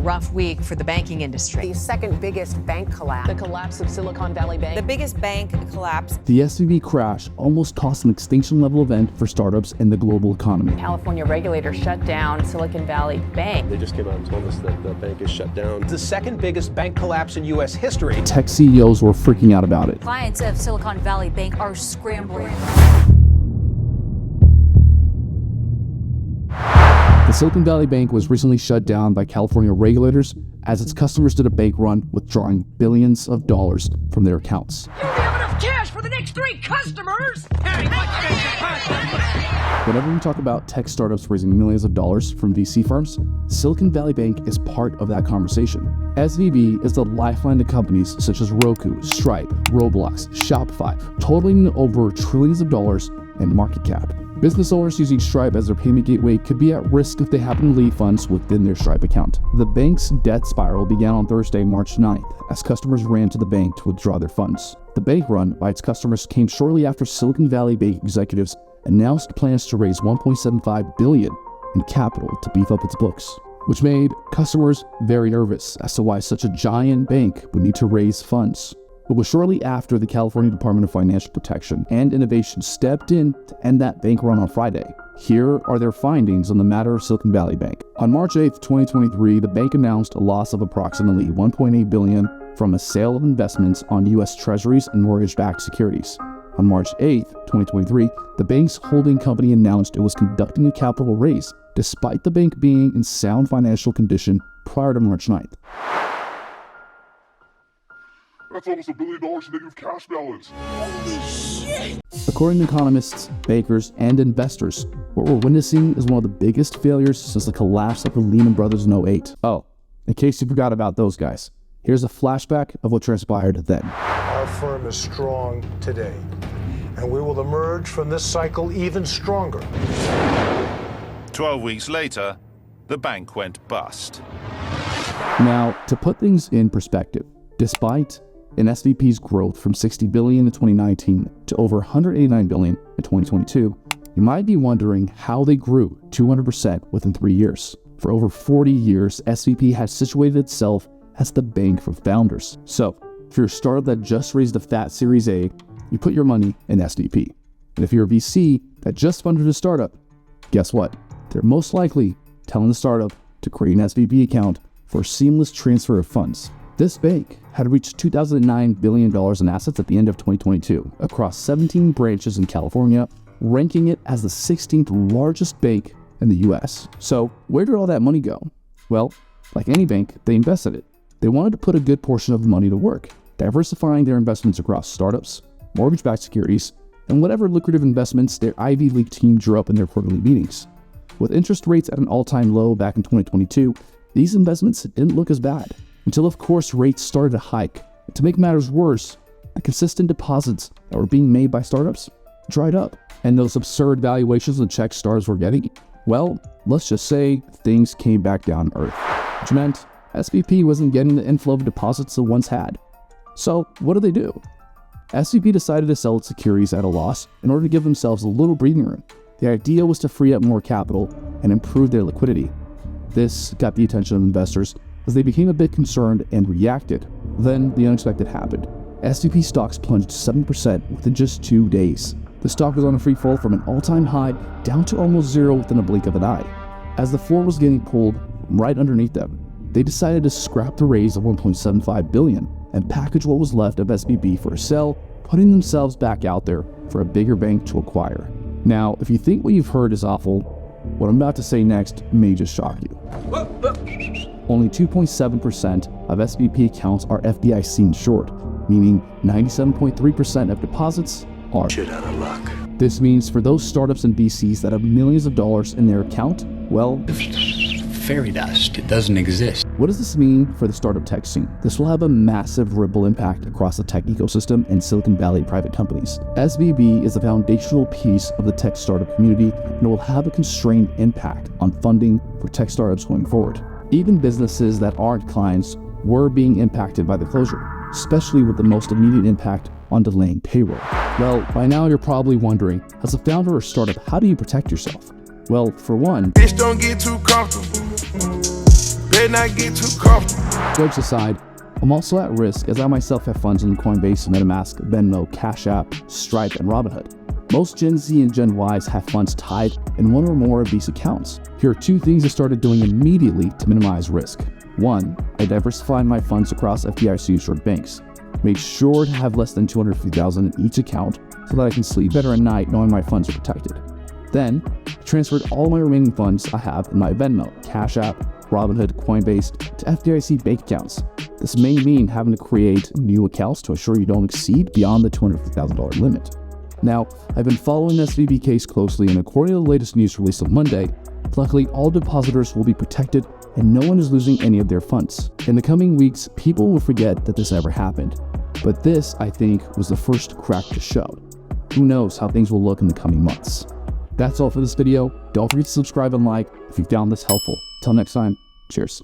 rough week for the banking industry. The second biggest bank collapse. The collapse of Silicon Valley Bank. The biggest bank collapse. The SVB crash almost cost an extinction-level event for startups and the global economy. California regulators shut down Silicon Valley Bank. They just came out and told us that the bank is shut down. The second biggest bank collapse in U.S. history. Tech CEOs were freaking out about it. Clients of Silicon Valley Bank are scrambling. The Silicon Valley Bank was recently shut down by California regulators as its customers did a bank run, withdrawing billions of dollars from their accounts. You don't have enough cash for the next 3 customers! Whenever we talk about tech startups raising millions of dollars from VC firms, Silicon Valley Bank is part of that conversation. SVB is the lifeline to companies such as Roku, Stripe, Roblox, Shopify, totaling over trillions of dollars in market cap. Business owners using Stripe as their payment gateway could be at risk if they happen to leave funds within their Stripe account. The bank's debt spiral began on Thursday, March 9th, as customers ran to the bank to withdraw their funds. The bank run by its customers came shortly after Silicon Valley Bank executives announced plans to raise $1.75 billion in capital to beef up its books, which made customers very nervous as to why such a giant bank would need to raise funds. It was shortly after the California Department of Financial Protection and Innovation stepped in to end that bank run on Friday. Here are their findings on the matter of Silicon Valley Bank. On March 8, 2023, the bank announced a loss of approximately $1.8 billion from a sale of investments on U.S. Treasuries and mortgage-backed securities. On March 8, 2023, the bank's holding company announced it was conducting a capital raise, despite the bank being in sound financial condition prior to March 9th. That's almost $1 billion in negative cash balance. Holy shit! According to economists, bankers, and investors, what we're witnessing is one of the biggest failures since the collapse of the Lehman Brothers in 2008. Oh, in case you forgot about those guys, here's a flashback of what transpired then. Our firm is strong today, and we will emerge from this cycle even stronger. 12 weeks later, the bank went bust. Now, to put things in perspective, despite in SVB's growth from $60 billion in 2019 to over $189 billion in 2022, you might be wondering how they grew 200% within 3 years. For over 40 years, SVB has situated itself as the bank for founders. So, if you're a startup that just raised a fat Series A, you put your money in SVB. And if you're a VC that just funded a startup, guess what? They're most likely telling the startup to create an SVB account for a seamless transfer of funds. This bank had reached $2,009 billion in assets at the end of 2022 across 17 branches in California, ranking it as the 16th largest bank in the US. So where did all that money go? Well, like any bank, they invested it. They wanted to put a good portion of the money to work, diversifying their investments across startups, mortgage-backed securities, and whatever lucrative investments their Ivy League team drew up in their quarterly meetings. With interest rates at an all-time low back in 2022, these investments didn't look as bad. Until, of course, rates started to hike. And to make matters worse, the consistent deposits that were being made by startups dried up. And those absurd valuations the check startups were getting, well, let's just say things came back down to earth, which meant SVB wasn't getting the inflow of deposits it once had. So what do? SVB decided to sell its securities at a loss in order to give themselves a little breathing room. The idea was to free up more capital and improve their liquidity. This got the attention of investors as they became a bit concerned and reacted. Then the unexpected happened. SVB stocks plunged 7% within just 2 days. The stock was on a free fall from an all-time high down to almost zero within a blink of an eye. As the floor was getting pulled right underneath them, they decided to scrap the raise of $1.75 billion and package what was left of SVB for a sell, putting themselves back out there for a bigger bank to acquire. Now, if you think what you've heard is awful, what I'm about to say next may just shock you. Only 2.7% of SVB accounts are FDIC insured, meaning 97.3% of deposits are Shit out of luck. This means for those startups and VCs that have millions of dollars in their account, well, fairy dust. It doesn't exist. What does this mean for the startup tech scene? This will have a massive ripple impact across the tech ecosystem and Silicon Valley private companies. SVB is a foundational piece of the tech startup community and will have a constrained impact on funding for tech startups going forward. Even businesses that aren't clients were being impacted by the closure, especially with the most immediate impact on delaying payroll. Well, by now you're probably wondering, as a founder or startup, how do you protect yourself? Well, for one, Bitch, don't get too comfortable. better not get too comfortable. Jokes aside, I'm also at risk as I myself have funds in Coinbase, MetaMask, Venmo, Cash App, Stripe, and Robinhood. Most Gen Z and Gen Ys have funds tied in one or more of these accounts. Here are 2 things I started doing immediately to minimize risk. 1, I diversified my funds across FDIC-insured banks. Made sure to have less than $250,000 in each account so that I can sleep better at night knowing my funds are protected. Then, I transferred all my remaining funds I have in my Venmo, Cash App, Robinhood, Coinbase to FDIC bank accounts. This may mean having to create new accounts to ensure you don't exceed beyond the $250,000 limit. Now, I've been following the SVB case closely, and according to the latest news released on Monday, luckily all depositors will be protected and no one is losing any of their funds. In the coming weeks, people will forget that this ever happened. But this, I think, was the first crack to show. Who knows how things will look in the coming months. That's all for this video. Don't forget to subscribe and like if you found this helpful. Till next time, cheers.